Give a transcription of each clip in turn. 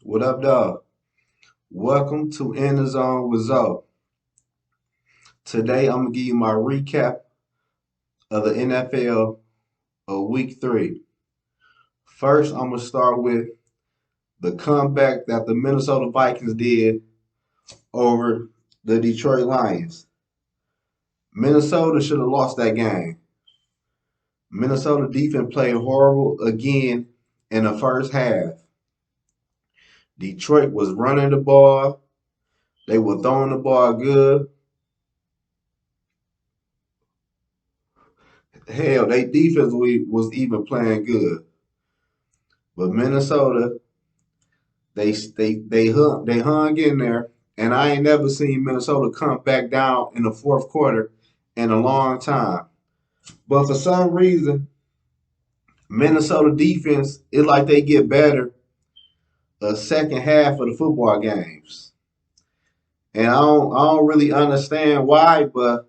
What up, dog? Welcome to In the Zone with Zoe. Today, I'm gonna give you my recap of the NFL of Week 3. First, I'm gonna start with the comeback that the Minnesota Vikings did over the Detroit Lions. Minnesota should have lost that game. Minnesota defense played horrible again in the first half. Detroit was running the ball. They were throwing the ball good. Hell, their defense was even playing good. But Minnesota, they hung in there, and I ain't never seen Minnesota come back down in the fourth quarter in a long time. But for some reason, Minnesota defense is like they get better the second half of the football games, and I don't really understand why, but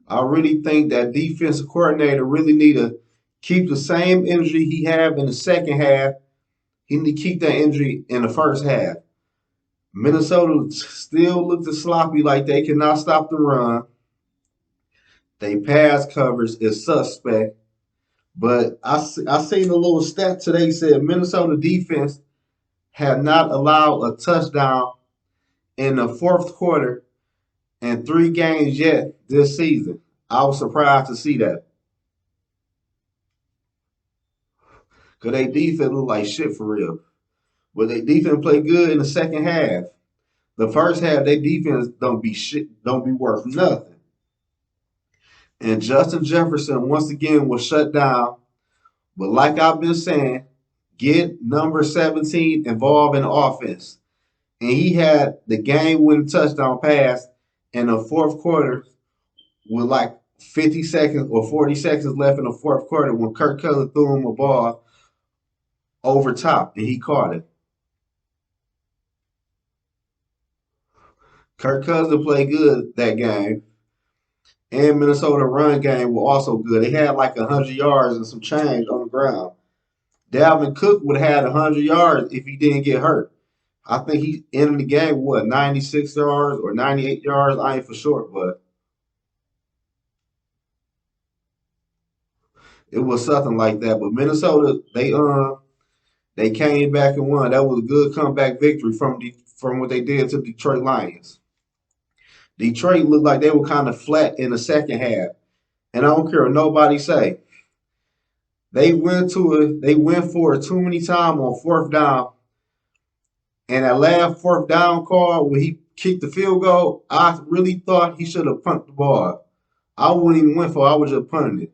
I really think that defensive coordinator really need to keep the same energy he had in the second half. He need to keep that energy in the first half. Minnesota still looked sloppy, like they cannot stop the run. They pass coverage is suspect. But I seen a little stat today said Minnesota defense had not allowed a touchdown in the fourth quarter in 3 games yet this season. I was surprised to see that. Because they defense look like shit for real. But they defense play good in the second half. The first half, they defense don't be worth nothing. And Justin Jefferson once again was shut down. But like I've been saying, get number 17 involved in the offense. And he had the game-winning touchdown pass in the fourth quarter with like 50 seconds or 40 seconds left in the fourth quarter when Kirk Cousins threw him a ball over top and he caught it. Kirk Cousins played good that game. And Minnesota run game was also good. They had like 100 yards and some change on the ground. Dalvin Cook would have had 100 yards if he didn't get hurt. I think he ended the game, what, 96 yards or 98 yards? I ain't for sure, but it was something like that. But Minnesota, they came back and won. That was a good comeback victory from what they did to Detroit Lions. Detroit looked like they were kind of flat in the second half. And I don't care what nobody say. They went for it too many times on fourth down. And that last fourth down call when he kicked the field goal, I really thought he should have punted the ball. I wouldn't even went for it. I would just punted it.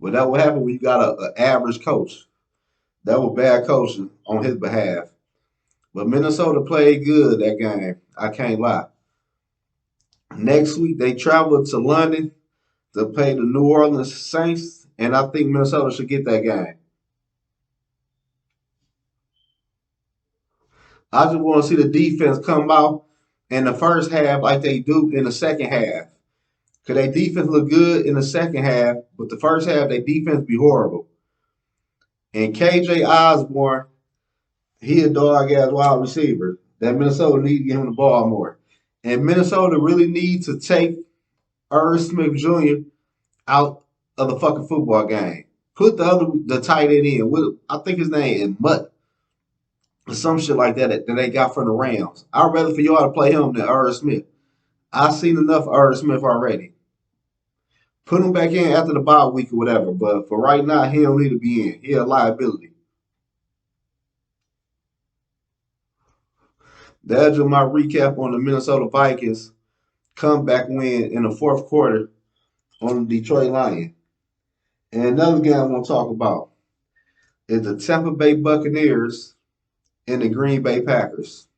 But that what happened when you got an average coach. That was bad coaching on his behalf. But Minnesota played good that game. I can't lie. Next week they travel to London to play the New Orleans Saints, and I think Minnesota should get that game. I just want to see the defense come out in the first half like they do in the second half. Because their defense look good in the second half, but the first half, their defense be horrible. And KJ Osborne, he a dog ass wide receiver. That Minnesota need to get him the ball more. And Minnesota really need to take Irv Smith Jr. out of the fucking football game. Put the tight end in. I think his name is Mutt or some shit like that they got from the Rams. I'd rather for y'all to play him than Irv Smith. I've seen enough of Irv Smith already. Put him back in after the bye week or whatever. But for right now, he don't need to be in. He a liability. That's just my recap on the Minnesota Vikings comeback win in the fourth quarter on the Detroit Lions. And another game I want to talk about is the Tampa Bay Buccaneers and the Green Bay Packers.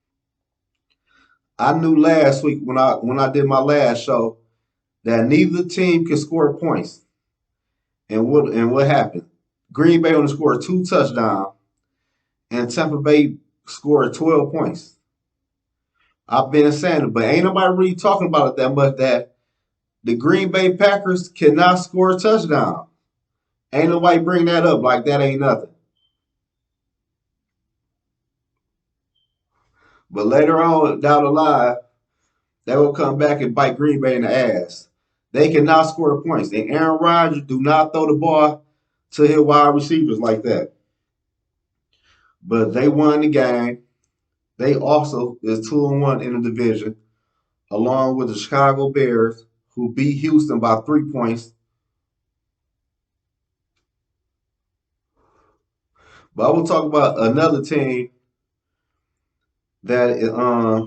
I knew last week when I did my last show that neither team could score points. And what happened? Green Bay only scored 2 touchdowns, and Tampa Bay scored 12 points. I've been saying it, but ain't nobody really talking about it that much. That The Green Bay Packers cannot score a touchdown. Ain't nobody bring that up like that ain't nothing. But later on down the line, they will come back and bite Green Bay in the ass. They cannot score points. And Aaron Rodgers do not throw the ball to his wide receivers like that. But they won the game. They also is 2-1 in the division, along with the Chicago Bears, who beat Houston by 3 points. But I will talk about another team that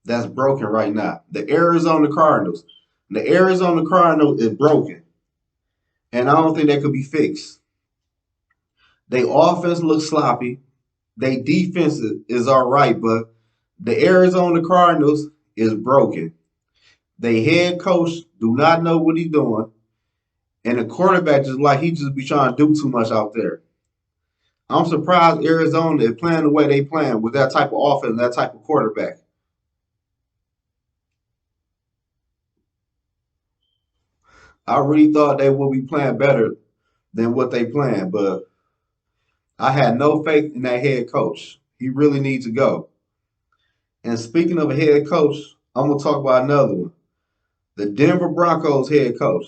that's broken right now. The Arizona Cardinals. The Arizona Cardinals is broken, and I don't think that could be fixed. They offense looks sloppy. They defense is all right, but the Arizona Cardinals is broken. They head coach do not know what he's doing, and the quarterback just like he just be trying to do too much out there. I'm surprised Arizona is playing the way they playing with that type of offense, that type of quarterback. I really thought they would be playing better than what they playing, but I had no faith in that head coach. He really needs to go. And speaking of a head coach, I'm gonna talk about another one. The Denver Broncos head coach.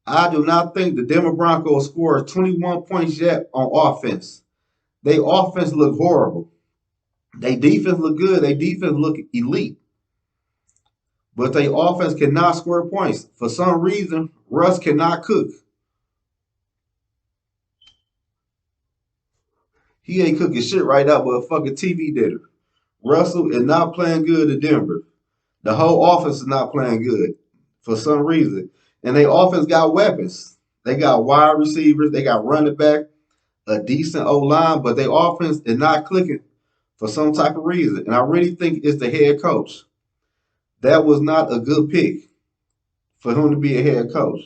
I do not think the Denver Broncos scored 21 points yet on offense. They offense look horrible. They defense look good. They defense look elite. But they offense cannot score points. For some reason, Russ cannot cook. He ain't cooking shit right now, but a fucking TV dinner. Russell is not playing good at Denver. The whole offense is not playing good for some reason. And they offense got weapons. They got wide receivers. They got running back, a decent O line, but their offense is not clicking for some type of reason. And I really think it's the head coach. That was not a good pick for him to be a head coach.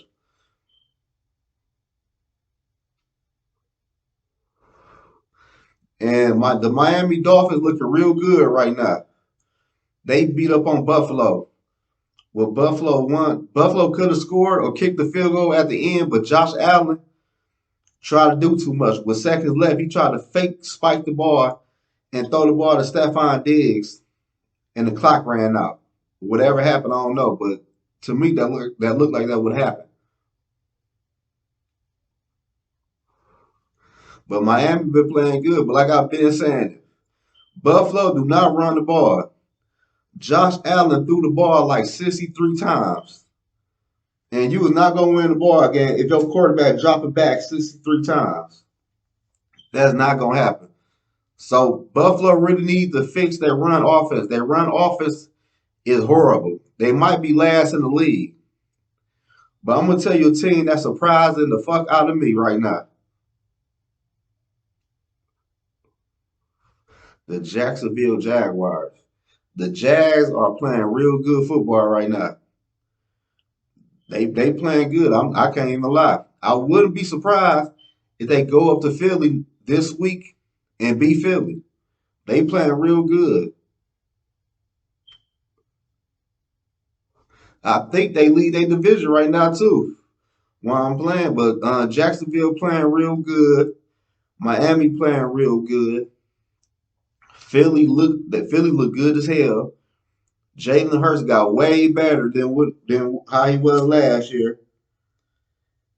And the Miami Dolphins looking real good right now. They beat up on Buffalo. Well, Buffalo won. Buffalo could have scored or kicked the field goal at the end, but Josh Allen tried to do too much. With seconds left, he tried to fake spike the ball and throw the ball to Stephon Diggs, and the clock ran out. Whatever happened, I don't know. But to me, that looked like that would happen. But Miami been playing good. But like I've been saying, Buffalo do not run the ball. Josh Allen threw the ball like 63 times. And you was not going to win the ball again if your quarterback drop it back 63 times. That's not going to happen. So Buffalo really needs to fix their run offense. Their run offense is horrible. They might be last in the league. But I'm going to tell you a team that's surprising the fuck out of me right now. The Jacksonville Jaguars. The Jags are playing real good football right now. They playing good. I can't even lie. I wouldn't be surprised if they go up to Philly this week and beat Philly. They playing real good. I think they lead their division right now too. While I'm playing, but Jacksonville playing real good. Miami playing real good. Philly look good as hell. Jalen Hurts got way better than how he was last year.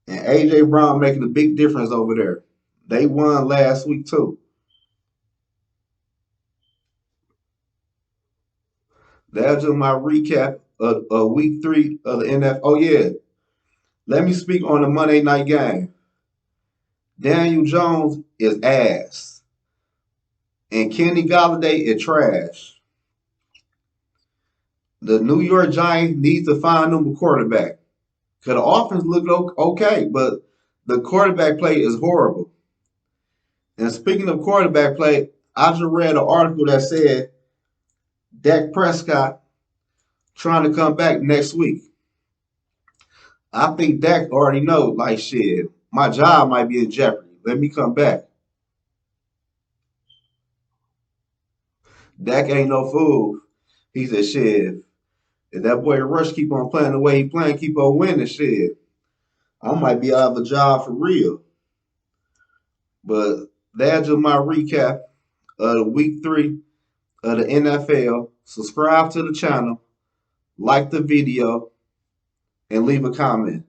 And AJ Brown making a big difference over there. They won last week too. That's just my recap of week 3 of the NFL. Oh yeah, let me speak on the Monday night game. Daniel Jones is ass, and Kenny Galladay is trash. The New York Giants need to find them a quarterback. Cause the offense looked okay, but the quarterback play is horrible. And speaking of quarterback play, I just read an article that said Dak Prescott trying to come back next week. I think Dak already know, like shit, my job might be in jeopardy. Let me come back. Dak ain't no fool. He said, shit, If that boy Rush keep on playing the way he playing, keep on winning shit, I might be out of a job for real. But that's just my recap of the week 3 of the NFL. Subscribe to the channel, like the video, and leave a comment.